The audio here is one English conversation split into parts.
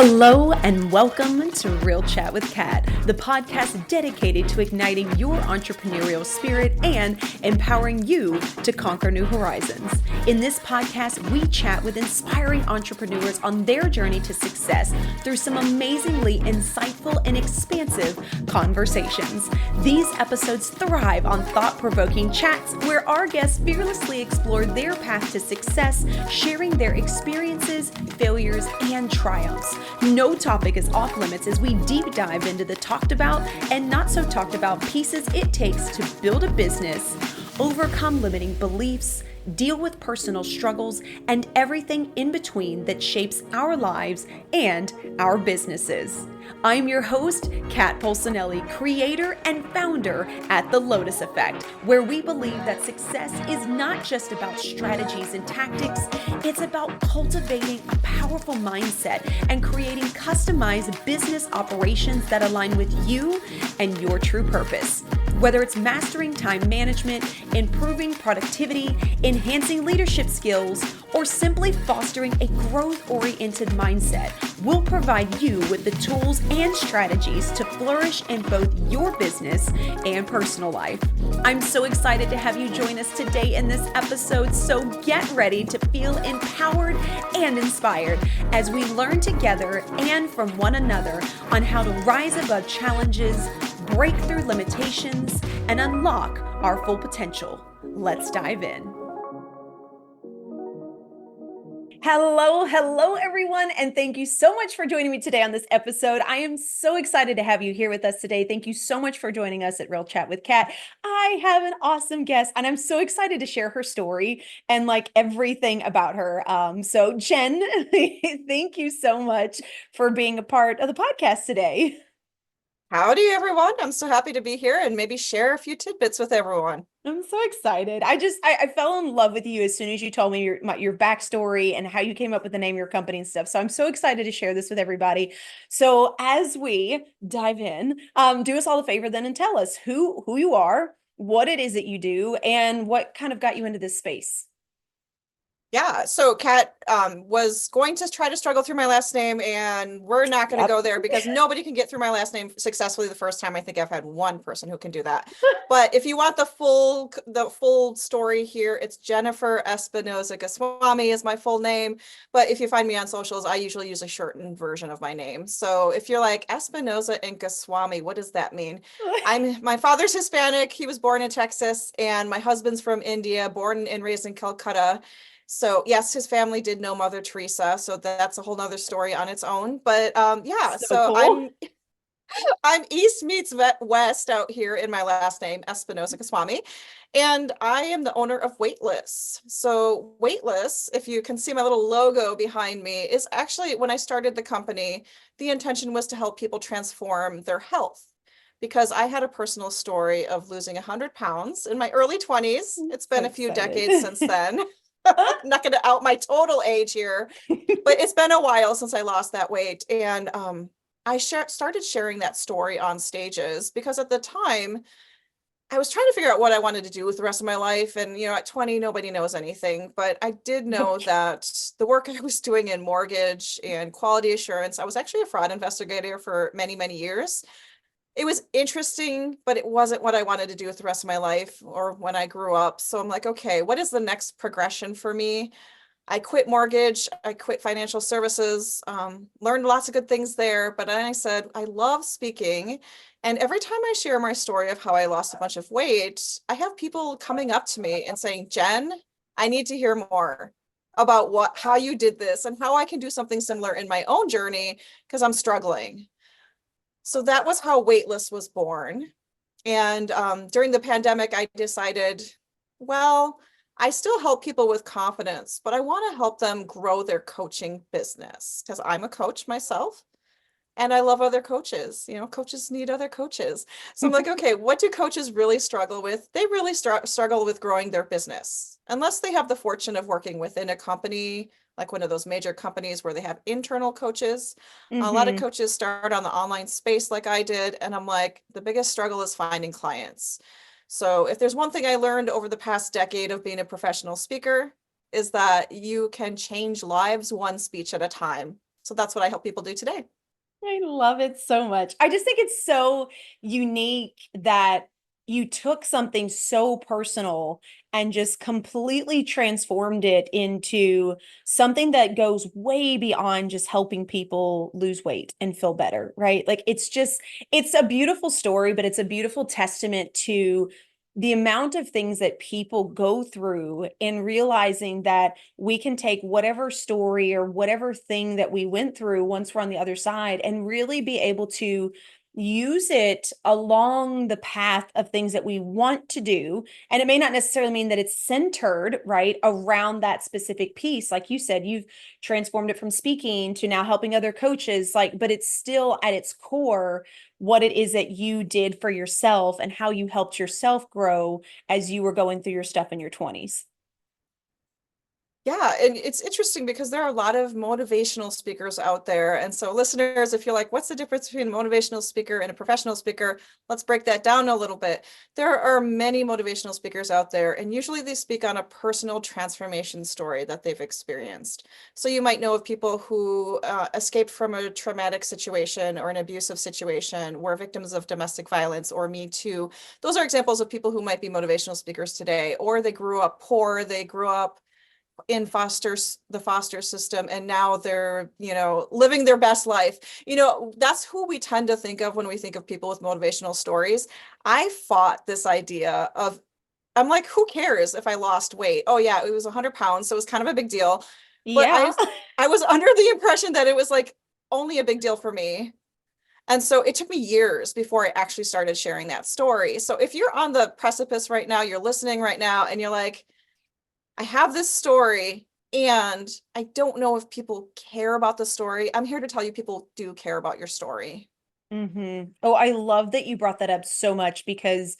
Hello and welcome to Real Chat with Kat, the podcast dedicated to igniting your entrepreneurial spirit and empowering you to conquer new horizons. In this podcast, we chat with inspiring entrepreneurs on their journey to success through some amazingly insightful and expansive conversations. These episodes thrive on thought-provoking chats where our guests fearlessly explore their path to success, sharing their experiences, failures, and triumphs. No topic is off limits as we deep dive into the talked about and not so talked about pieces it takes to build a business, overcome limiting beliefs, deal with personal struggles, and everything in between that shapes our lives and our businesses. I'm your host, Kat Polsonelli, creator and founder at The Lotus Effect, where we believe that success is not just about strategies and tactics, it's about cultivating a powerful mindset and creating customized business operations that align with you and your true purpose. Whether it's mastering time management, improving productivity, enhancing leadership skills, or simply fostering a growth-oriented mindset, we'll provide you with the tools and strategies to flourish in both your business and personal life. I'm so excited to have you join us today in this episode, so get ready to feel empowered and inspired as we learn together and from one another on how to rise above challenges, break through limitations, and unlock our full potential. Let's dive in. Hello, everyone, and thank you so much for joining me today on this episode. I am so excited to have you here with us today. Thank you so much for joining us at Real Chat with Kat. I have an awesome guest, and I'm so excited to share her story and everything about her. So Jenn, thank you so much for being a part of the podcast today. Howdy, everyone. I'm so happy to be here and maybe share a few tidbits with everyone. I'm so excited. I fell in love with you as soon as you told me your backstory and how you came up with the name of your company and stuff. So I'm so excited to share this with everybody. So as we dive in, do us all a favor then and tell us who you are, what it is that you do, and what kind of got you into this space. Yeah, so Kat was going to try to struggle through my last name, and we're not going to go there because nobody can get through my last name successfully the first time. I think I've had one person who can do that. But if you want the full story here, it's Jennifer Espinosa-Goswami is my full name. But if you find me on socials, I usually use a shortened version of my name. So if you're like Espinosa and Goswami, what does that mean? My father's Hispanic. He was born in Texas, and my husband's from India, born and raised in Calcutta. So yes, his family did know Mother Teresa, so that's a whole nother story on its own. But so cool. I'm East meets West out here in my last name, Espinosa-Goswami, and I am the owner of Weightless. So Weightless, if you can see my little logo behind me, is actually when I started the company, the intention was to help people transform their health. Because I had a personal story of losing 100 pounds in my early 20s. It's been a few decades since then. I'm not going to out my total age here, but it's been a while since I lost that weight. And I started sharing that story on stages because at the time I was trying to figure out what I wanted to do with the rest of my life. And, at 20, nobody knows anything, but I did know that the work I was doing in mortgage and quality assurance, I was actually a fraud investigator for many, many years. It was interesting, but it wasn't what I wanted to do with the rest of my life or when I grew up. So I'm like, okay, what is the next progression for me? I quit mortgage, I quit financial services, learned lots of good things there. But then I said, I love speaking. And every time I share my story of how I lost a bunch of weight, I have people coming up to me and saying, Jenn, I need to hear more about how you did this and how I can do something similar in my own journey because I'm struggling. So that was how Weightless was born. And during the pandemic, I decided, well, I still help people with confidence, but I want to help them grow their coaching business because I'm a coach myself and I love other coaches. Coaches need other coaches. So I'm like, okay, what do coaches really struggle with? They really struggle with growing their business unless they have the fortune of working within a company, like one of those major companies where they have internal coaches. A lot of coaches start on the online space like I did. And I'm like, the biggest struggle is finding clients. So if there's one thing I learned over the past decade of being a professional speaker is that you can change lives one speech at a time. So that's what I help people do today. I love it so much. I just think it's so unique that you took something so personal and just completely transformed it into something that goes way beyond just helping people lose weight and feel better, right? Like it's a beautiful story, but it's a beautiful testament to the amount of things that people go through in realizing that we can take whatever story or whatever thing that we went through once we're on the other side and really be able to use it along the path of things that we want to do. And it may not necessarily mean that it's centered, right, around that specific piece. Like you said, you've transformed it from speaking to now helping other coaches, like, but it's still at its core what it is that you did for yourself and how you helped yourself grow as you were going through your stuff in your 20s. Yeah, and it's interesting because there are a lot of motivational speakers out there. And so listeners, if you're like, what's the difference between a motivational speaker and a professional speaker? Let's break that down a little bit. There are many motivational speakers out there, and usually they speak on a personal transformation story that they've experienced. So you might know of people who escaped from a traumatic situation or an abusive situation, were victims of domestic violence or Me Too. Those are examples of people who might be motivational speakers today, or they grew up poor, they grew up in the foster system, and now they're, living their best life. That's who we tend to think of when we think of people with motivational stories. I fought this idea of, I'm like, who cares if I lost weight? Oh yeah, it was 100 pounds, so it was kind of a big deal. But Yeah. I was under the impression that it was like only a big deal for me. And so it took me years before I actually started sharing that story. So if you're on the precipice right now, you're listening right now, and you're like, I have this story and I don't know if people care about the story, I'm here to tell you people do care about your story. Oh, I love that you brought that up so much because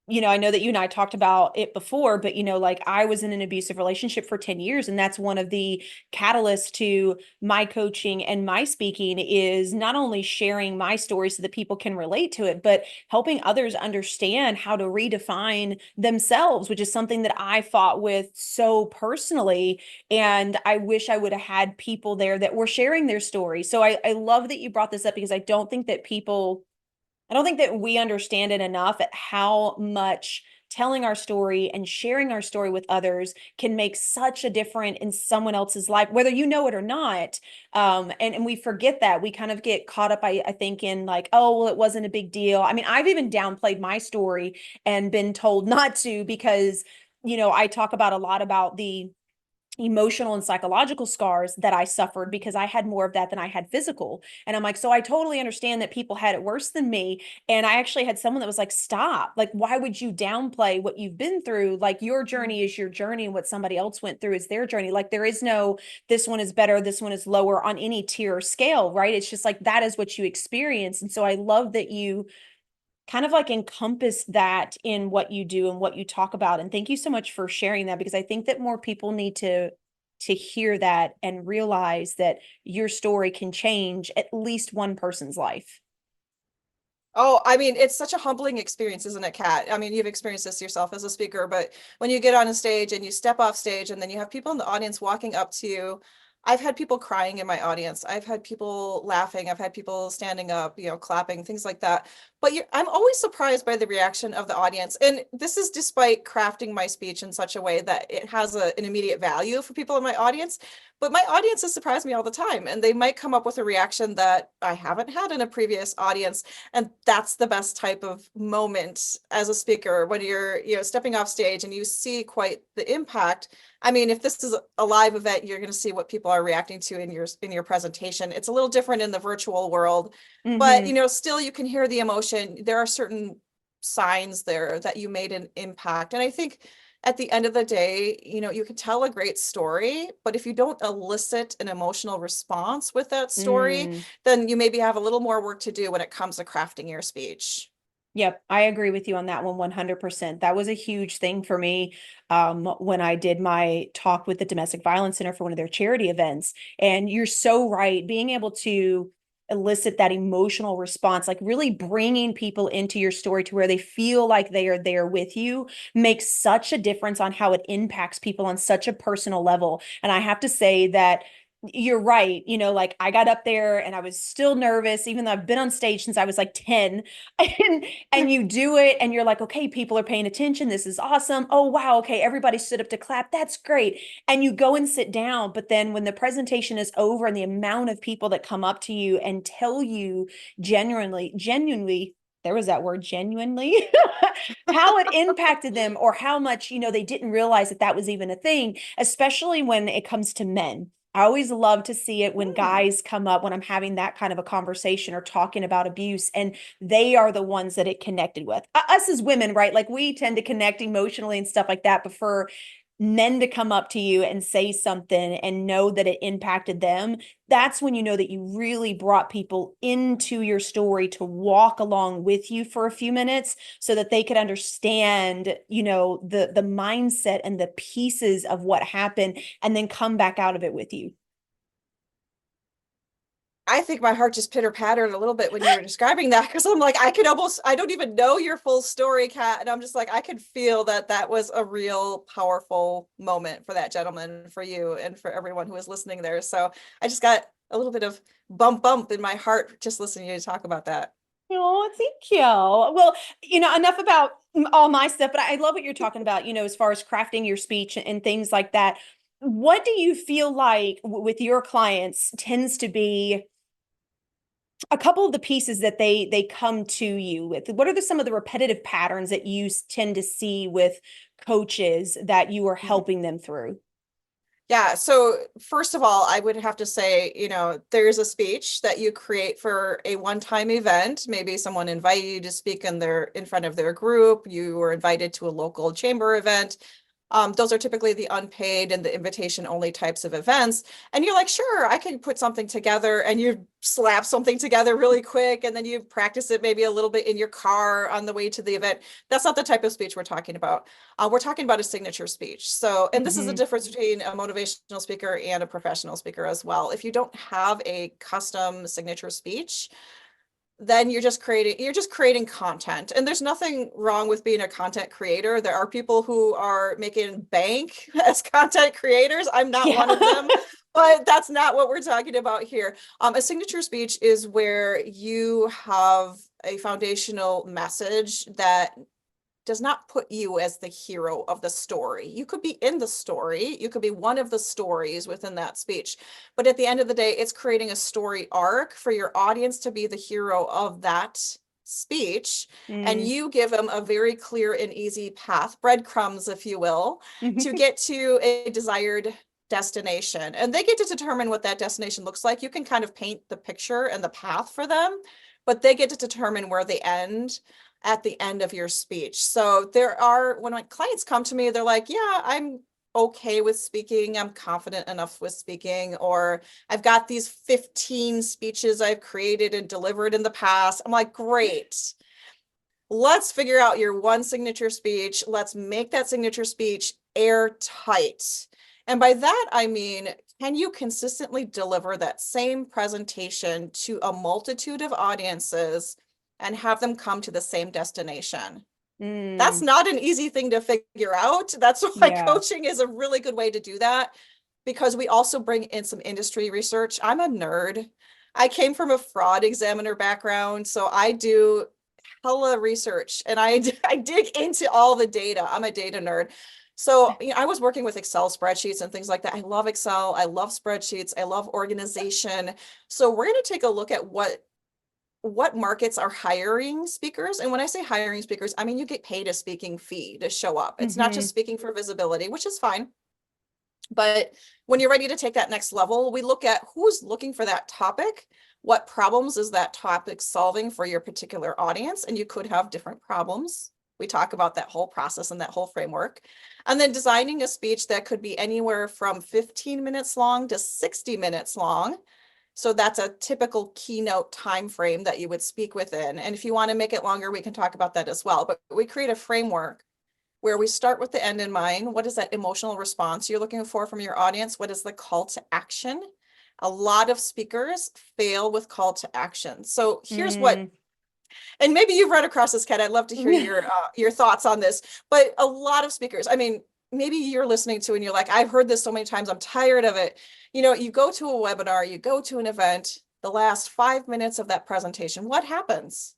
I know that you and I talked about it before, but like I was in an abusive relationship for 10 years, and that's one of the catalysts to my coaching and my speaking is not only sharing my story so that people can relate to it, but helping others understand how to redefine themselves, which is something that I fought with so personally. And I wish I would have had people there that were sharing their story. So I love that you brought this up because I don't think that we understand it enough at how much telling our story and sharing our story with others can make such a difference in someone else's life, whether you know it or not. And we forget that. We kind of get caught up, I think, in like, oh, well, it wasn't a big deal. I mean, I've even downplayed my story and been told not to because, I talk about a lot about the emotional and psychological scars that I suffered because I had more of that than I had physical. And I'm like, so I totally understand that people had it worse than me. And I actually had someone that was like, stop, like, why would you downplay what you've been through? Like your journey is your journey and what somebody else went through is their journey. Like there is no, this one is better, this one is lower on any tier or scale, right? It's just like, that is what you experience. And so I love that you kind of like encompass that in what you do and what you talk about. And thank you so much for sharing that because I think that more people need to hear that and realize that your story can change at least one person's life. Oh, I mean, it's such a humbling experience, isn't it, Kat? I mean, you've experienced this yourself as a speaker, but when you get on a stage and you step off stage and then you have people in the audience walking up to you, I've had people crying in my audience. I've had people laughing. I've had people standing up, clapping, things like that. But I'm always surprised by the reaction of the audience. And this is despite crafting my speech in such a way that it has an immediate value for people in my audience. But my audience has surprised me all the time, and they might come up with a reaction that I haven't had in a previous audience. And that's the best type of moment as a speaker when you're, stepping off stage and you see quite the impact. I mean, if this is a live event, you're going to see what people are reacting to in your presentation. It's a little different in the virtual world, but still you can hear the emotion. There are certain signs there that you made an impact. And I think at the end of the day, you can tell a great story, but if you don't elicit an emotional response with that story, then you maybe have a little more work to do when it comes to crafting your speech. Yep, I agree with you on that one 100%. That was a huge thing for me when I did my talk with the Domestic Violence Center for one of their charity events. And you're so right, being able to elicit that emotional response, like really bringing people into your story to where they feel like they are there with you, makes such a difference on how it impacts people on such a personal level. And I have to say that you're right. Like I got up there and I was still nervous, even though I've been on stage since I was like 10. And you do it and you're like, okay, people are paying attention. This is awesome. Oh, wow. Okay. Everybody stood up to clap. That's great. And you go and sit down. But then when the presentation is over and the amount of people that come up to you and tell you genuinely, there was that word genuinely, how it impacted them or how much, they didn't realize that that was even a thing, especially when it comes to men. I always love to see it when Mm. guys come up when I'm having that kind of a conversation or talking about abuse, and they are the ones that it connected with. Us as women, right? Like we tend to connect emotionally and stuff like that, but for men to come up to you and say something and know that it impacted them, that's when you know that you really brought people into your story to walk along with you for a few minutes so that they could understand, the mindset and the pieces of what happened and then come back out of it with you. I think my heart just pitter pattered a little bit when you were describing that because I'm like, I don't even know your full story, Kat. And I'm just like, I could feel that that was a real powerful moment for that gentleman, for you, and for everyone who was listening there. So I just got a little bit of bump in my heart just listening to you talk about that. Oh, thank you. Well, enough about all my stuff, but I love what you're talking about, as far as crafting your speech and things like that. What do you feel like with your clients tends to be a couple of the pieces that they come to you with? What are some of the repetitive patterns that you tend to see with coaches that you are Mhm. helping them through? Yeah. So first of all, I would have to say, there's a speech that you create for a one-time event. Maybe someone invited you to speak in front of their group. You were invited to a local chamber event. Those are typically the unpaid and the invitation only types of events. And you're like, sure, I can put something together, and you slap something together really quick. And then you practice it maybe a little bit in your car on the way to the event. That's not the type of speech we're talking about. We're talking about a signature speech. So, and this is the Mm-hmm. difference between a motivational speaker and a professional speaker as well. If you don't have a custom signature speech, then you're just creating content, and there's nothing wrong with being a content creator. There are people who are making bank as content creators. I'm not Yeah. one of them, but that's not what we're talking about here. A signature speech is where you have a foundational message that does not put you as the hero of the story. You could be in the story, you could be one of the stories within that speech. But at the end of the day, it's creating a story arc for your audience to be the hero of that speech. And Mm. you give them a very clear and easy path, breadcrumbs, if you will, to get to a desired destination. And they get to determine what that destination looks like. You can kind of paint the picture and the path for them, but they get to determine where they end at the end of your speech. So when my clients come to me, they're like, yeah, I'm okay with speaking. I'm confident enough with speaking, or I've got these 15 speeches I've created and delivered in the past. I'm like, great. Let's figure out your one signature speech. Let's make that signature speech airtight. And by that, I mean, can you consistently deliver that same presentation to a multitude of audiences and have them come to the same destination? That's Mm. not an easy thing to figure out. That's why Yeah. coaching is a really good way to do that, because we also bring in some industry research. I'm a nerd. I came from a fraud examiner background, so I do hella research, and I dig into all the data. I'm a data nerd. So, I was working with Excel spreadsheets and things like that. I love Excel. I love spreadsheets. I love organization. So we're going to take a look at what markets are hiring speakers. And when I say hiring speakers, I mean you get paid a speaking fee to show up. It's not just Mm-hmm. speaking for visibility, which is fine. But when you're ready to take that next level, we look at who's looking for that topic. What problems is that topic solving for your particular audience? And you could have different problems. We talk about that whole process and that whole framework. And then designing a speech that could be anywhere from 15 minutes long to 60 minutes long. So that's a typical keynote time frame that you would speak within. And if you want to make it longer, we can talk about that as well. But we create a framework where we start with the end in mind. What is that emotional response you're looking for from your audience? What is the call to action? A lot of speakers fail with call to action. So here's what, Mm. and maybe you've run across this, Kat. I'd love to hear your thoughts on this. But a lot of speakers, I mean, maybe you're listening to and you're like, I've heard this so many times, I'm tired of it. You go to a webinar, you go to an event, the last 5 minutes of that presentation, what happens?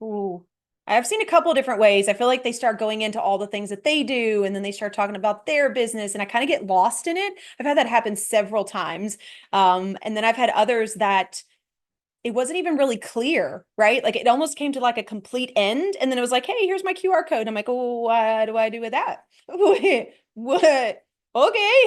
Ooh. I've seen a couple of different ways. I feel like they start going into all the things that they do, and then they start talking about their business, and I kind of get lost in it. I've had that happen several times. And then I've had others that it wasn't even really clear, right? Like it almost came to like a complete end. And then it was like, hey, here's my QR code. And I'm like, oh, what do I do with that? What? Okay.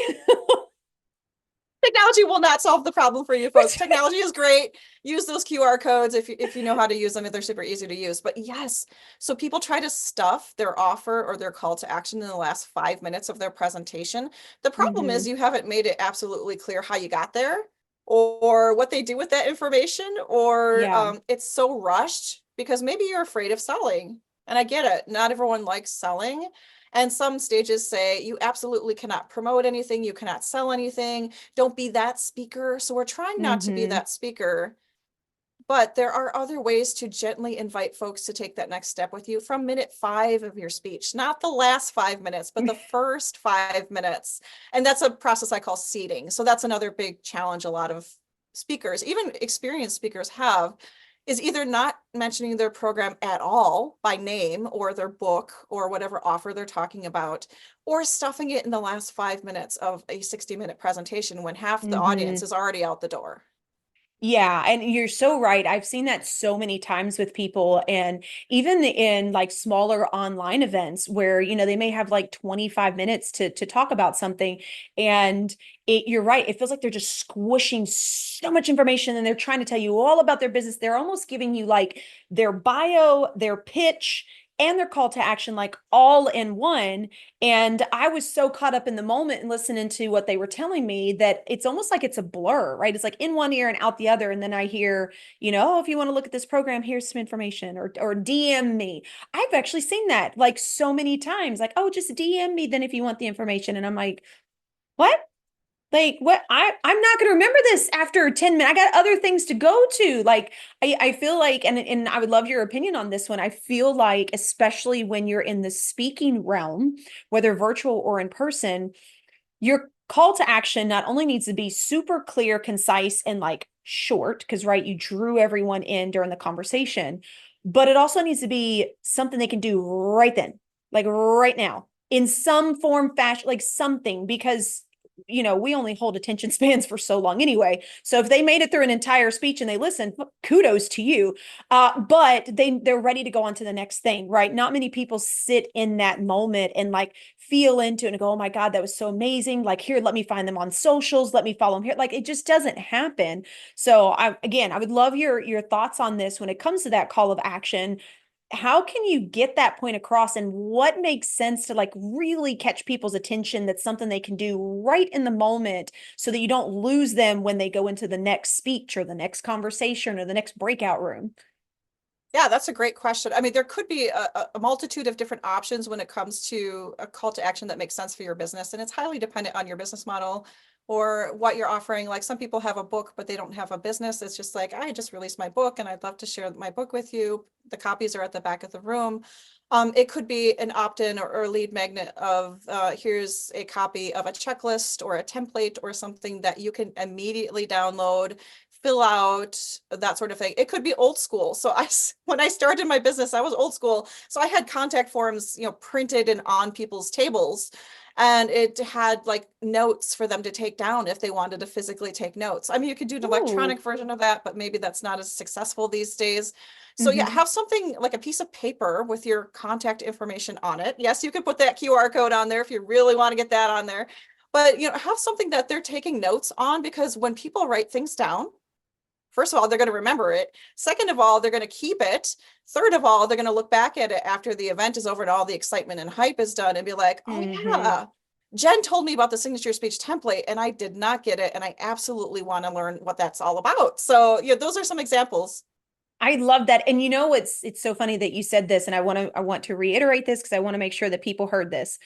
Technology will not solve the problem for you folks. Technology is great. Use those QR codes if you know how to use them, if they're super easy to use. But yes, so people try to stuff their offer or their call to action in the last 5 minutes of their presentation. The problem is Mm-hmm. you haven't made it absolutely clear how you got there or what they do with that information, or Yeah. it's so rushed because maybe you're afraid of selling. And I get it. Not everyone likes selling. And some stages say you absolutely cannot promote anything, you cannot sell anything, don't be that speaker. So we're trying not to be Mm-hmm. that speaker, but there are other ways to gently invite folks to take that next step with you from minute 5 of your speech, not the last 5 minutes, but the first 5 minutes. And that's a process I call seeding. So that's another big challenge a lot of speakers, even experienced speakers, have, is either not mentioning their program at all by name or their book or whatever offer they're talking about, or stuffing it in the last 5 minutes of a 60-minute presentation when half the audience Mm-hmm. is already out the door. Yeah, and you're so right. I've seen that so many times with people, and even in like smaller online events where, they may have like 25 minutes to talk about something. And you're right, it feels like they're just squishing so much information and they're trying to tell you all about their business. They're almost giving you like their bio, their pitch, and their call to action, like all in one. And I was so caught up in the moment and listening to what they were telling me that it's almost like it's a blur, right? It's like in one ear and out the other. And then I hear, oh, if you want to look at this program, here's some information, or DM me. I've actually seen that like so many times, like, oh, just DM me then if you want the information. And I'm like, what? Like what? I'm not gonna remember this after 10 minutes. I got other things to go to. Like I feel like, and I would love your opinion on this one. I feel like, especially when you're in the speaking realm, whether virtual or in person, your call to action not only needs to be super clear, concise, and like short, because right, you drew everyone in during the conversation, but it also needs to be something they can do right then, like right now, in some form, fashion, like something, because we only hold attention spans for so long anyway. So if they made it through an entire speech and they listened, kudos to you. But they're ready to go on to the next thing, right? Not many people sit in that moment and like feel into it and go, oh my God, that was so amazing. Like, here, let me find them on socials. Let me follow them here. Like, it just doesn't happen. So I would love your thoughts on this when it comes to that call of action. How can you get that point across, and what makes sense to like really catch people's attention? That's something they can do right in the moment so that you don't lose them when they go into the next speech or the next conversation or the next breakout room. Yeah, that's a great question. I mean, there could be a multitude of different options when it comes to a call to action that makes sense for your business. And it's highly dependent on your business model or what you're offering. Like some people have a book, but they don't have a business. It's just like, I just released my book and I'd love to share my book with you. The copies are at the back of the room. It could be an opt-in or lead magnet of here's a copy of a checklist or a template or something that you can immediately download, fill out, that sort of thing. It could be old school. So when I started my business, I was old school. So I had contact forms, printed and on people's tables. And it had like notes for them to take down if they wanted to physically take notes. I mean, you could do an Ooh. electronic version of that, but maybe that's not as successful these days. So yeah, Mm-hmm. have something like a piece of paper with your contact information on it. Yes, you can put that QR code on there if you really want to get that on there. But have something that they're taking notes on, because when people write things down, first of all, they're going to remember it. Second of all, they're going to keep it. Third of all, they're going to look back at it after the event is over and all the excitement and hype is done and be like, oh Mm-hmm. yeah, Jenn told me about the signature speech template and I did not get it. And I absolutely want to learn what that's all about. So yeah, those are some examples. I love that. And it's so funny that you said this, and I want to reiterate this because I want to make sure that people heard this.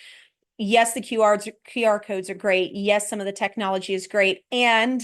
Yes, the QR codes are great. Yes, some of the technology is great. And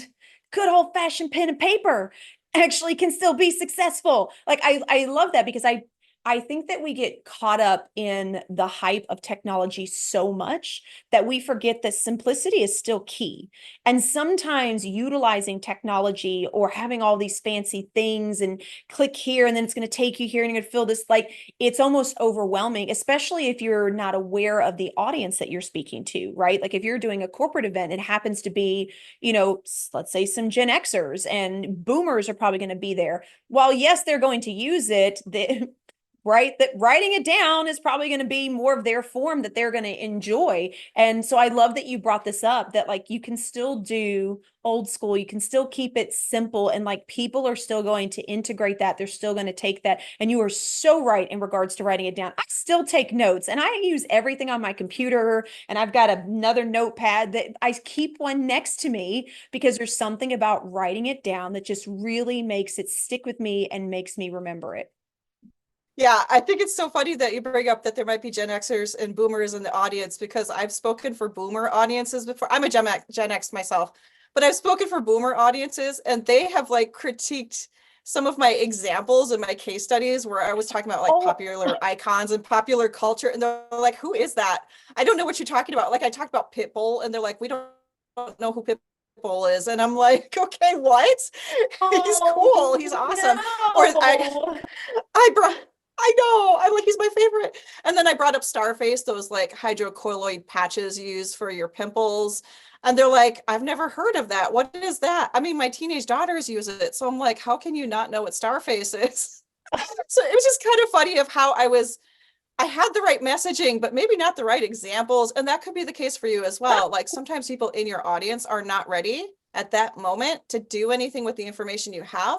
good old fashioned pen and paper actually can still be successful. Like I love that because I I think that we get caught up in the hype of technology so much that we forget that simplicity is still key. And sometimes utilizing technology or having all these fancy things and click here and then it's going to take you here and you're going to feel this, like it's almost overwhelming, especially if you're not aware of the audience that you're speaking to, right? Like if you're doing a corporate event, it happens to be, let's say some Gen Xers and boomers are probably going to be there. While yes, they're going to use it, right, that writing it down is probably going to be more of their form that they're going to enjoy. And so I love that you brought this up, that like you can still do old school, you can still keep it simple, and like people are still going to integrate that, they're still going to take that. And you are so right in regards to writing it down. I still take notes and I use everything on my computer, and I've got another notepad that I keep one next to me, because there's something about writing it down that just really makes it stick with me and makes me remember it. Yeah, I think it's so funny that you bring up that there might be Gen Xers and boomers in the audience, because I've spoken for boomer audiences before. I'm a Gen X myself, but I've spoken for boomer audiences, and they have like critiqued some of my examples in my case studies where I was talking about like popular icons and popular culture. And they're like, who is that? I don't know what you're talking about. Like I talked about Pitbull and they're like, we don't know who Pitbull is. And I'm like, okay, what? He's cool. He's awesome. Or I brought, I know, I'm like, he's my favorite. And then I brought up Starface, those like hydrocolloid patches you use for your pimples. And they're like, I've never heard of that. What is that? I mean, my teenage daughters use it. So I'm like, how can you not know what Starface is? So it was just kind of funny of how I had the right messaging, but maybe not the right examples. And that could be the case for you as well. Like sometimes people in your audience are not ready at that moment to do anything with the information you have.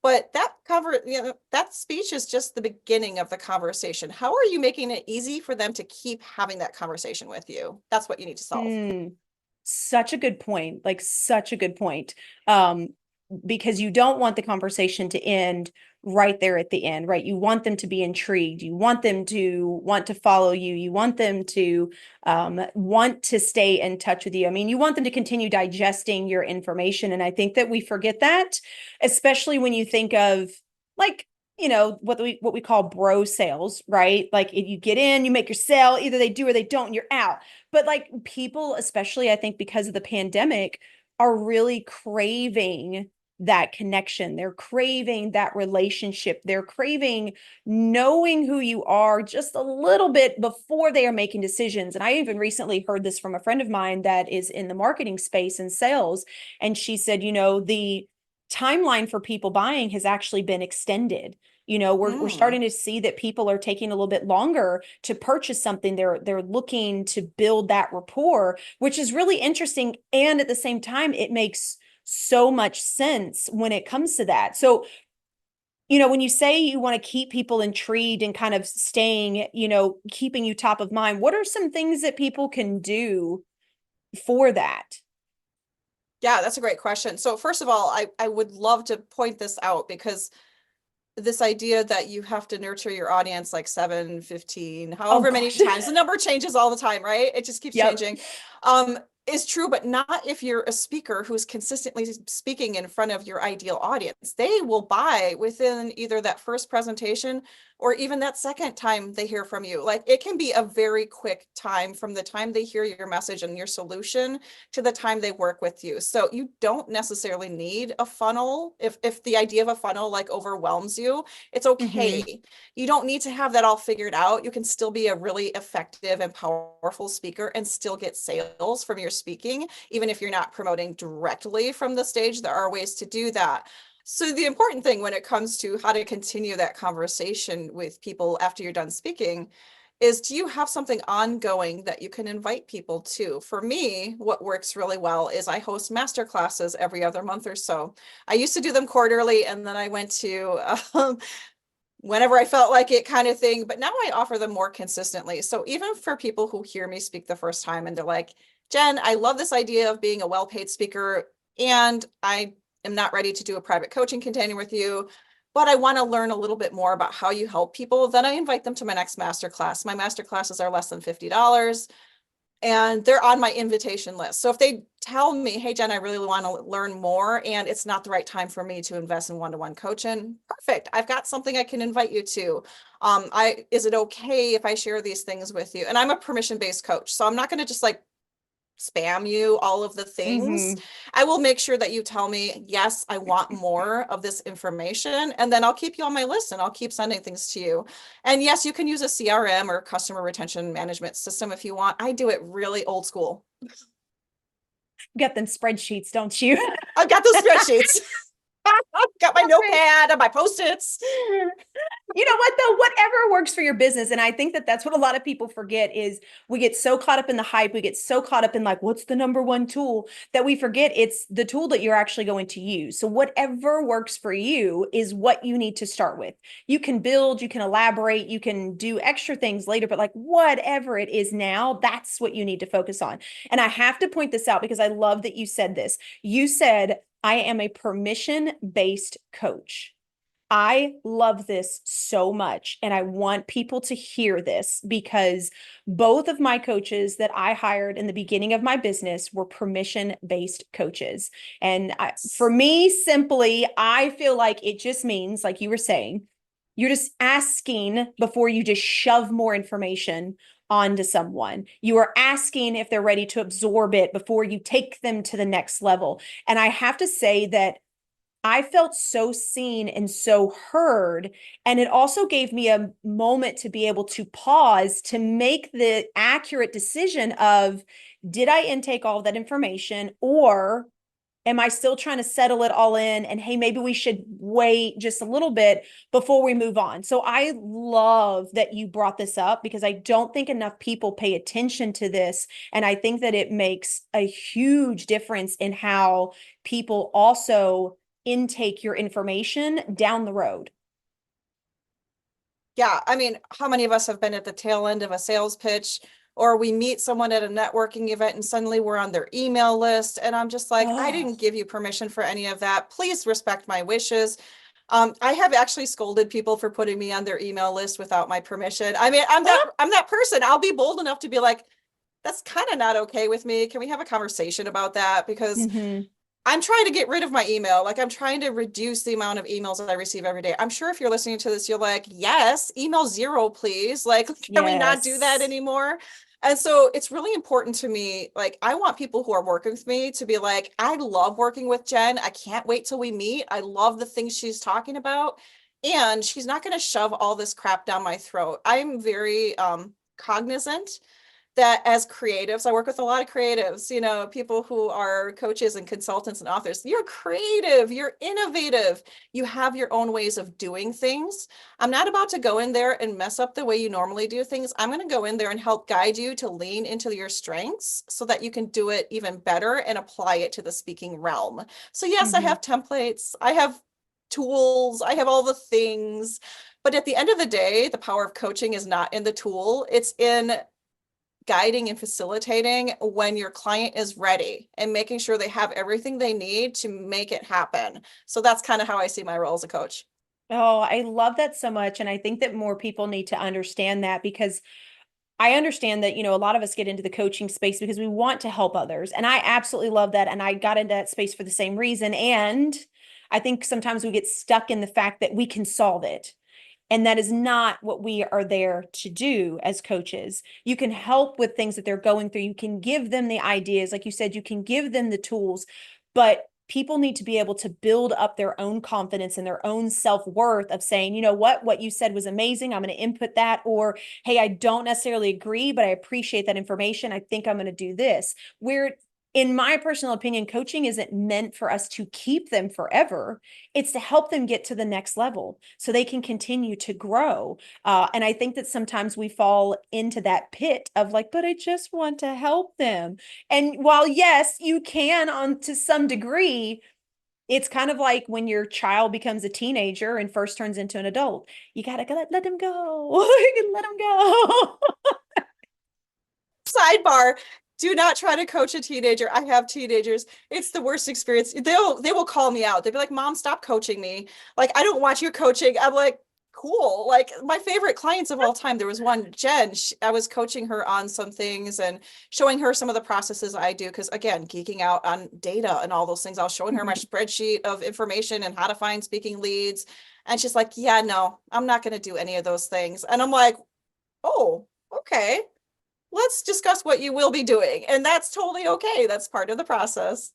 But that speech is just the beginning of the conversation. How are you making it easy for them to keep having that conversation with you? That's what you need to solve. Such a good point. Like such a good point. Because you don't want the conversation to end right there at the end, right? You want them to be intrigued. You want them to want to follow you. You want them to want to stay in touch with you. I mean, you want them to continue digesting your information. And I think that we forget that, especially when you think of like, what we call bro sales, right? Like if you get in, you make your sale, either they do or they don't, and you're out. But like people, especially I think because of the pandemic, are really craving that connection. They're craving that relationship. They're craving knowing who you are just a little bit before they are making decisions. And I even recently heard this from a friend of mine that is in the marketing space and sales. And she said, the timeline for people buying has actually been extended. We're starting to see that people are taking a little bit longer to purchase something. They're looking to build that rapport, which is really interesting. And at the same time, it makes so much sense when it comes to that. So, when you say you want to keep people intrigued and kind of staying, keeping you top of mind, what are some things that people can do for that? Yeah, that's a great question. So first of all, I would love to point this out, because this idea that you have to nurture your audience like 7, 15, however many times, the number changes all the time, right? It just keeps changing. Is true, but not if you're a speaker who's consistently speaking in front of your ideal audience. They will buy within either that first presentation or even that second time they hear from you. Like it can be a very quick time from the time they hear your message and your solution to the time they work with you. So you don't necessarily need a funnel. If the idea of a funnel like overwhelms you, it's okay. You don't need to have that all figured out. You can still be a really effective and powerful speaker and still get sales from your speaking, even if you're not promoting directly from the stage. There are ways to do that. So the important thing when it comes to how to continue that conversation with people after you're done speaking is, do you have something ongoing that you can invite people to? For me, what works really well is I host master classes every other month or so. I used to do them quarterly, and then I went to whenever I felt like it kind of thing, but now I offer them more consistently. So even for people who hear me speak the first time and they're like, Jen, I love this idea of being a well-paid speaker, and I am not ready to do a private coaching container with you, but I want to learn a little bit more about how you help people, then I invite them to my next masterclass. My masterclasses are less than $50. and they're on my invitation list. So if they tell me, hey, Jen, I really want to learn more and it's not the right time for me to invest in one-to-one coaching, perfect. I've got something I can invite you to. Is it okay if I share these things with you? And I'm a permission-based coach, so I'm not going to just like spam you all of the things. I will make sure that you tell me, yes, I want more of this information. And then I'll keep you on my list and I'll keep sending things to you. And yes, you can use a CRM or customer retention management system if you want. I do it really old school. You got them spreadsheets, don't you? I've got those spreadsheets. I've got my notepad and my Post-its. You know what though, whatever works for your business. And I think that that's what a lot of people forget is we get so caught up in the hype. We get so caught up in like, what's the number one tool, that we forget it's the tool that you're actually going to use. So whatever works for you is what you need to start with. You can build, you can elaborate, you can do extra things later, but like whatever it is now, that's what you need to focus on. And I have to point this out because I love that you said this. You said, I am a permission-based coach. I love this so much. And I want people to hear this because both of my coaches that I hired in the beginning of my business were permission-based coaches. And for me, simply, I feel like it just means, like you were saying, you're just asking before you just shove more information onto someone. You are asking if they're ready to absorb it before you take them to the next level. And I have to say that I felt so seen and so heard. And it also gave me a moment to be able to pause to make the accurate decision of, did I intake all of that information, or am I still trying to settle it all in? And hey, maybe we should wait just a little bit before we move on. So I love that you brought this up because I don't think enough people pay attention to this. And I think that it makes a huge difference in how people also intake your information down the road. Yeah. I mean, how many of us have been at the tail end of a sales pitch, or we meet someone at a networking event and suddenly we're on their email list? And I'm just like, I didn't give you permission for any of that. Please respect my wishes. I have actually scolded people for putting me on their email list without my permission. I mean, I'm that person. I'll be bold enough to be like, that's kind of not okay with me. Can we have a conversation about that? Because I'm trying to get rid of my email. Like, I'm trying to reduce the amount of emails that I receive every day. I'm sure if you're listening to this, you're like, yes, email 0, please. Like, can we not do that anymore? And so it's really important to me. Like, I want people who are working with me to be like, I love working with Jen. I can't wait till we meet. I love the things she's talking about. And she's not going to shove all this crap down my throat. I'm very cognizant that as creatives, I work with a lot of creatives, you know, people who are coaches and consultants and authors. You're creative, you're innovative, you have your own ways of doing things. I'm not about to go in there and mess up the way you normally do things. I'm going to go in there and help guide you to lean into your strengths so that you can do it even better and apply it to the speaking realm. So yes, I have templates, I have tools, I have all the things, but at the end of the day, the power of coaching is not in the tool, it's in guiding and facilitating when your client is ready and making sure they have everything they need to make it happen. So that's kind of how I see my role as a coach. Oh, I love that so much. And I think that more people need to understand that, because I understand that, you know, a lot of us get into the coaching space because we want to help others. And I absolutely love that. And I got into that space for the same reason. And I think sometimes we get stuck in the fact that we can solve it. And that is not what we are there to do as coaches. You can help with things that they're going through. You can give them the ideas. Like you said, you can give them the tools, but people need to be able to build up their own confidence and their own self-worth of saying, you know what you said was amazing. I'm going to input that. Or, hey, I don't necessarily agree, but I appreciate that information. I think I'm going to do this. Where, in my personal opinion, coaching isn't meant for us to keep them forever. It's to help them get to the next level so they can continue to grow. And I think that sometimes we fall into that pit of like, but I just want to help them. And while yes, you can on to some degree, it's kind of like when your child becomes a teenager and first turns into an adult. You gotta let them go. Let them go. Sidebar. Do not try to coach a teenager. I have teenagers. It's the worst experience. They will call me out. They'll be like, Mom, stop coaching me. Like, I don't want you coaching. I'm like, cool. Like my favorite clients of all time, there was one, Jen, I was coaching her on some things and showing her some of the processes I do. Cause again, geeking out on data and all those things. I was showing her my spreadsheet of information and how to find speaking leads. And she's like, yeah, no, I'm not going to do any of those things. And I'm like, oh, okay. Let's discuss what you will be doing. And that's totally okay. That's part of the process.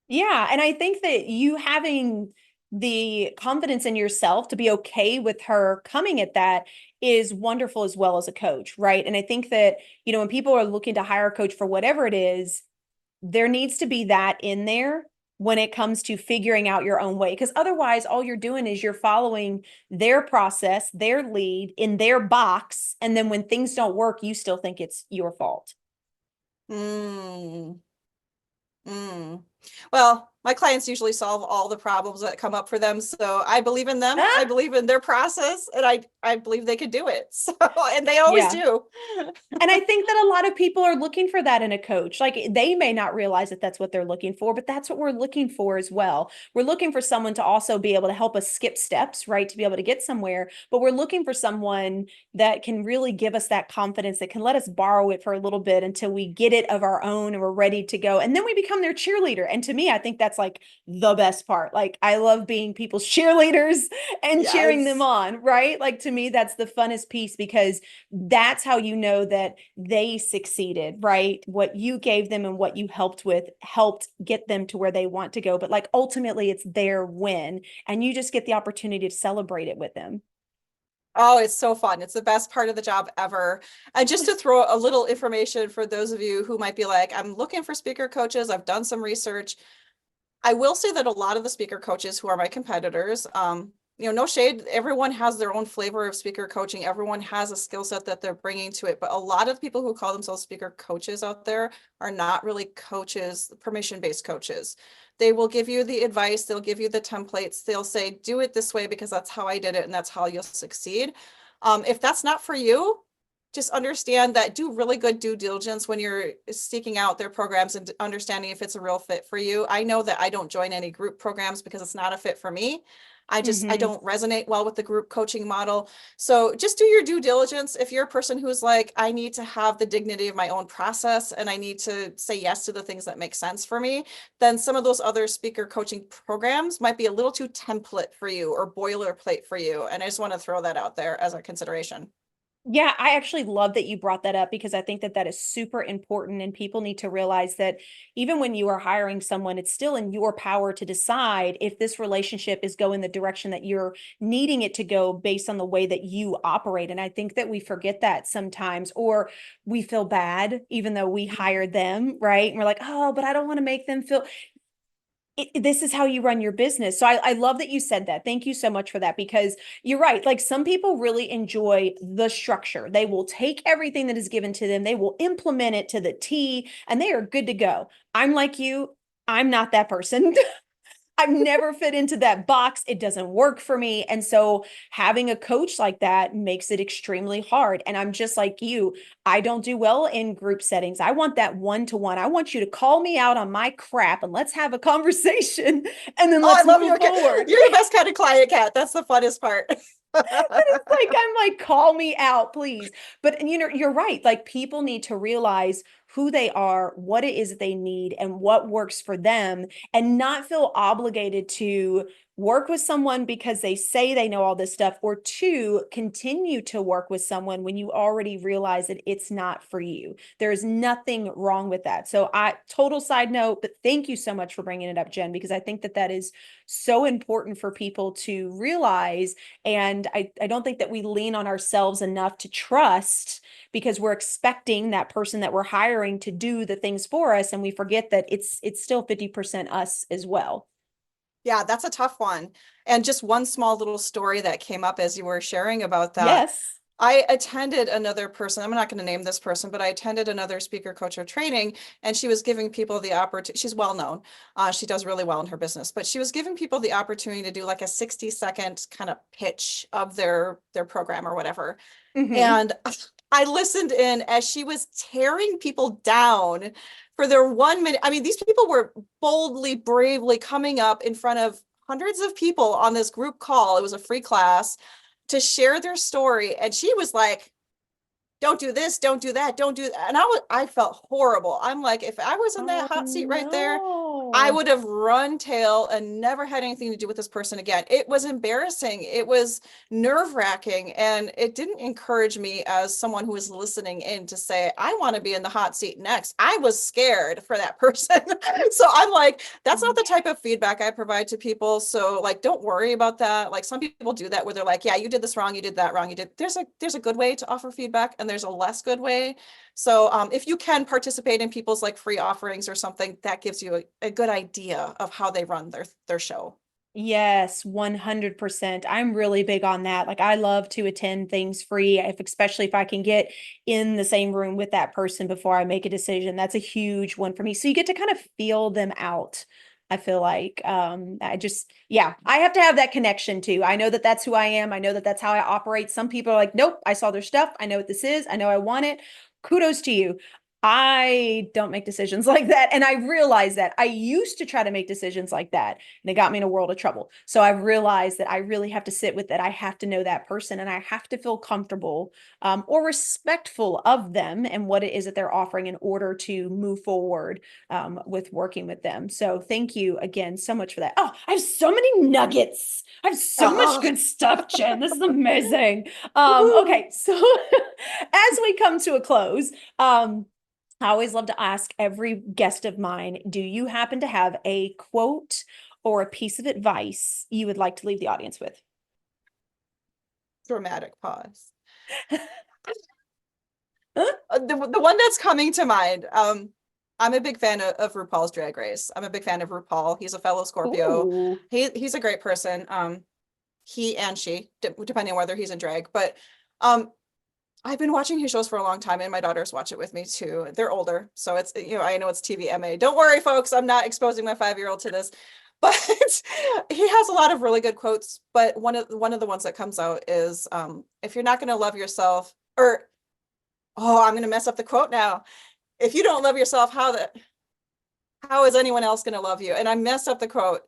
Yeah. And I think that you having the confidence in yourself to be okay with her coming at that is wonderful as well as a coach, right? And I think that, when people are looking to hire a coach for whatever it is, there needs to be that in there when it comes to figuring out your own way. Because otherwise, all you're doing is you're following their process, their lead in their box. And then when things don't work, you still think it's your fault. Mm. Mm. Well, my clients usually solve all the problems that come up for them. So I believe in them. I believe in their process, and I believe they could do it. So, and they always do. And I think that a lot of people are looking for that in a coach. Like they may not realize that that's what they're looking for, but that's what we're looking for as well. We're looking for someone to also be able to help us skip steps, right? To be able to get somewhere, but we're looking for someone that can really give us that confidence, that can let us borrow it for a little bit until we get it of our own and we're ready to go. And then we become their cheerleader. And to me, I think that's like the best part. Like I love being people's cheerleaders and cheering them on, right? Like to me, that's the funnest piece because that's how you know that they succeeded, right? What you gave them and what you helped with helped get them to where they want to go. But like ultimately it's their win and you just get the opportunity to celebrate it with them. Oh, it's so fun. It's the best part of the job ever. And just to throw a little information for those of you who might be like, I'm looking for speaker coaches. I've done some research. I will say that a lot of the speaker coaches who are my competitors, no shade, everyone has their own flavor of speaker coaching. Everyone has a skill set that they're bringing to it. But a lot of people who call themselves speaker coaches out there are not really coaches, permission-based coaches. They will give you the advice. They'll give you the templates. They'll say, do it this way because that's how I did it and that's how you'll succeed. If that's not for you, just understand that, do really good due diligence when you're seeking out their programs and understanding if it's a real fit for you. I know that I don't join any group programs because it's not a fit for me. I don't resonate well with the group coaching model. So just do your due diligence. If you're a person who's like, I need to have the dignity of my own process and I need to say yes to the things that make sense for me, then some of those other speaker coaching programs might be a little too template for you or boilerplate for you. And I just want to throw that out there as a consideration. Yeah, I actually love that you brought that up because I think that that is super important and people need to realize that even when you are hiring someone, it's still in your power to decide if this relationship is going the direction that you're needing it to go based on the way that you operate. And I think that we forget that sometimes, or we feel bad even though we hired them, right? And we're like, oh, but I don't want to make them feel this is how you run your business. So I love that you said that. Thank you so much for that, because you're right. Like some people really enjoy the structure. They will take everything that is given to them. They will implement it to the T and they are good to go. I'm like you. I'm not that person. I've never fit into that box. It doesn't work for me. And so having a coach like that makes it extremely hard. And I'm just like you. I don't do well in group settings. I want that one-to-one. I want you to call me out on my crap and let's have a conversation and then let's move forward. You're the best kind of client, Kat. That's the funnest part. I'm like, call me out, please. But you're right. Like people need to realize who they are, what it is that they need, and what works for them, and not feel obligated to work with someone because they say they know all this stuff, or to continue to work with someone when you already realize that it's not for you. There's nothing wrong with that. So total side note, but thank you so much for bringing it up, Jen, because I think that that is so important for people to realize. And I don't think that we lean on ourselves enough to trust because we're expecting that person that we're hiring to do the things for us. And we forget that it's still 50% us as well. Yeah, that's a tough one. And just one small little story that came up as you were sharing about that. Yes. I attended another person, I'm not going to name this person, but I attended another speaker coach or training, and she was giving people the opportunity. She's well known. She does really well in her business, but she was giving people the opportunity to do like a 60-second kind of pitch of their program or whatever. Mm-hmm. And I listened in as she was tearing people down for their 1 minute. I mean, these people were boldly, bravely coming up in front of hundreds of people on this group call. It was a free class to share their story. And she was like, don't do this, don't do that, don't do that. And I felt horrible. I'm like, if I was in that Oh hot seat right there, I no. would have run tail and never had anything to do with this person again. It was embarrassing. It was nerve-wracking. And it didn't encourage me as someone who was listening in to say, I want to be in the hot seat next. I was scared for that person. So I'm like, that's not the type of feedback I provide to people. So like, don't worry about that. Like some people do that where they're like, yeah, you did this wrong. You did that wrong. There's a good way to offer feedback and there's a less good way. So if you can participate in people's like free offerings or something, that gives you a good idea of how they run their show. Yes, 100%. I'm really big on that. Like I love to attend things free, especially if I can get in the same room with that person before I make a decision. That's a huge one for me. So you get to kind of feel them out. I feel like yeah, I have to have that connection too. I know that that's who I am. I know that that's how I operate. Some people are like, nope, I saw their stuff. I know what this is. I know I want it. Kudos to you. I don't make decisions like that. And I realize that I used to try to make decisions like that, and it got me in a world of trouble. So I've realized that I really have to sit with that. I have to know that person and I have to feel comfortable or respectful of them and what it is that they're offering in order to move forward with working with them. So thank you again so much for that. Oh, I have so many nuggets. I have so much Oh. good stuff, Jen. This is amazing. Okay, so as we come to a close, I always love to ask every guest of mine, do you happen to have a quote or a piece of advice you would like to leave the audience with? Dramatic pause. The one that's coming to mind, I'm a big fan of RuPaul's Drag Race. I'm a big fan of RuPaul. He's a fellow Scorpio. Ooh. He's a great person. He and she, depending on whether he's in drag, but I've been watching his shows for a long time and my daughters watch it with me too. They're older, so it's, I know it's TVMA. Don't worry, folks, I'm not exposing my 5-year-old to this. But he has a lot of really good quotes. But one of the ones that comes out is, if you're not going to love yourself, or I'm going to mess up the quote now. If you don't love yourself, how is anyone else going to love you? And I messed up the quote.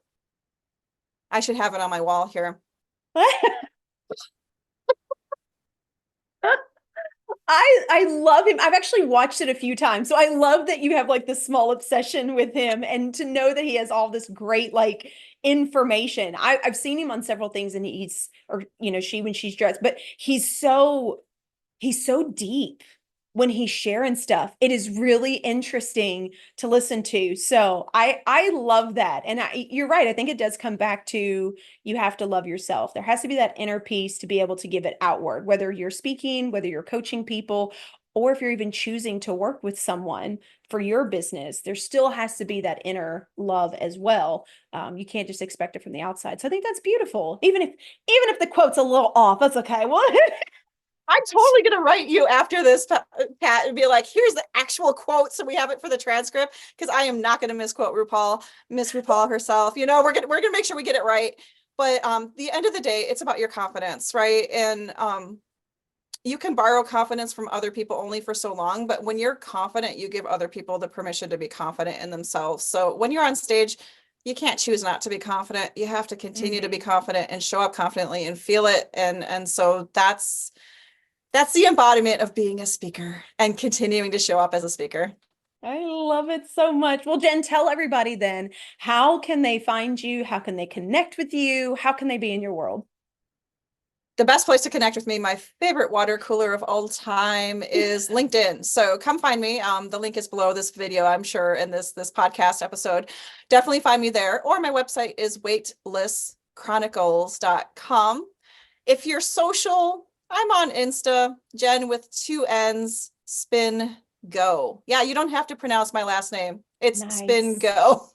I should have it on my wall here. I love him. I've actually watched it a few times. So I love that you have like this small obsession with him and to know that he has all this great like information. I've seen him on several things and she when she's dressed, but he's so deep when he's sharing stuff. It is really interesting to listen to. So I love that. And you're right. I think it does come back to you have to love yourself. There has to be that inner peace to be able to give it outward, whether you're speaking, whether you're coaching people, or if you're even choosing to work with someone for your business, there still has to be that inner love as well. You can't just expect it from the outside. So I think that's beautiful. Even if the quote's a little off, that's okay. Well, I'm totally going to write you after this, Pat, and be like, here's the actual quote. So we have it for the transcript, because I am not going to misquote Miss RuPaul herself. We're going to make sure we get it right. But the end of the day, it's about your confidence, right? And you can borrow confidence from other people only for so long. But when you're confident, you give other people the permission to be confident in themselves. So when you're on stage, you can't choose not to be confident. You have to continue to be confident and show up confidently and feel it. And so that's the embodiment of being a speaker and continuing to show up as a speaker. I love it so much. Well, Jen, tell everybody then, how can they find you? How can they connect with you? How can they be in your world? The best place to connect with me, my favorite water cooler of all time, is LinkedIn. So come find me. The link is below this video, I'm sure, in this podcast episode. Definitely find me there. Or my website is weightlesschronicles.com. If you're social, I'm on Insta, Jen with 2 N's, spin go. Yeah, you don't have to pronounce my last name. It's Nice. spin go.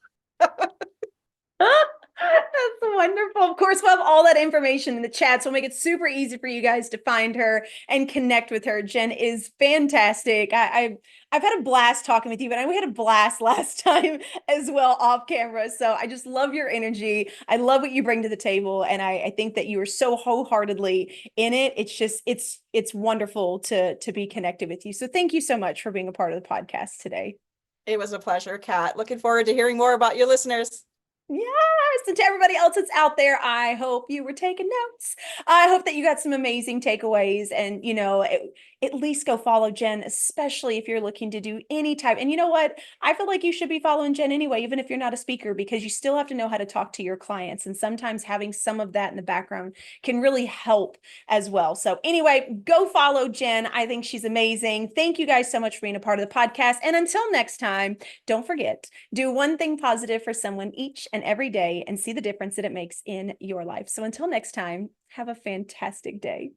That's wonderful. Of course, we'll have all that information in the chat, so we'll make it super easy for you guys to find her and connect with her. Jen is fantastic. I've had a blast talking with you, but we had a blast last time as well off camera. So I just love your energy. I love what you bring to the table, and I think that you are so wholeheartedly in it. It's just it's wonderful to be connected with you. So thank you so much for being a part of the podcast today. It was a pleasure, Kat. Looking forward to hearing more about your listeners. Yeah, And to everybody else that's out there, I hope you were taking notes. I hope that you got some amazing takeaways, and at least go follow Jenn, especially if you're looking to do any type. And you know what? I feel like you should be following Jenn anyway, even if you're not a speaker, because you still have to know how to talk to your clients. And sometimes having some of that in the background can really help as well. So anyway, go follow Jenn. I think she's amazing. Thank you guys so much for being a part of the podcast. And until next time, don't forget, do one thing positive for someone each and every day and see the difference that it makes in your life. So until next time, have a fantastic day.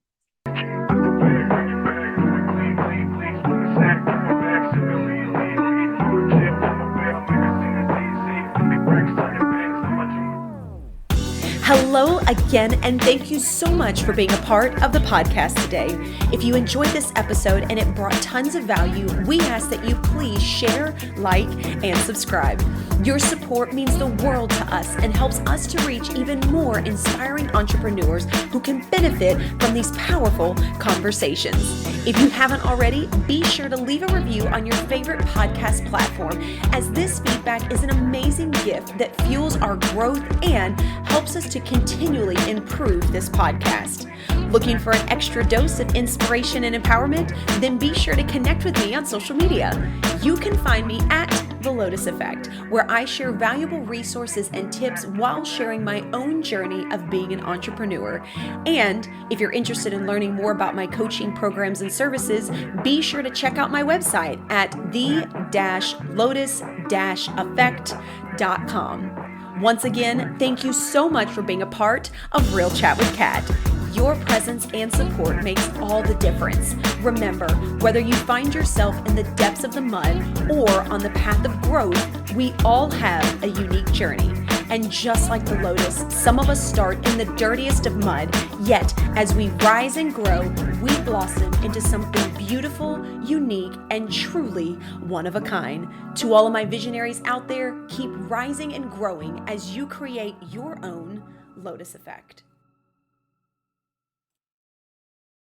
Hello again, and thank you so much for being a part of the podcast today. If you enjoyed this episode and it brought tons of value, we ask that you please share, like, and subscribe. Your support means the world to us and helps us to reach even more inspiring entrepreneurs who can benefit from these powerful conversations. If you haven't already, be sure to leave a review on your favorite podcast platform, as this feedback is an amazing gift that fuels our growth and helps us to continually improve this podcast. Looking for an extra dose of inspiration and empowerment? Then be sure to connect with me on social media. You can find me at The Lotus Effect, where I share valuable resources and tips while sharing my own journey of being an entrepreneur. And if you're interested in learning more about my coaching programs and services, be sure to check out my website at the-lotus-effect.com. Once again, thank you so much for being a part of Real Chat with Kat. Your presence and support makes all the difference. Remember, whether you find yourself in the depths of the mud or on the path of growth, we all have a unique journey. And just like the lotus, some of us start in the dirtiest of mud, yet as we rise and grow, we blossom into something beautiful, unique, and truly one of a kind. To all of my visionaries out there, keep rising and growing as you create your own Lotus Effect.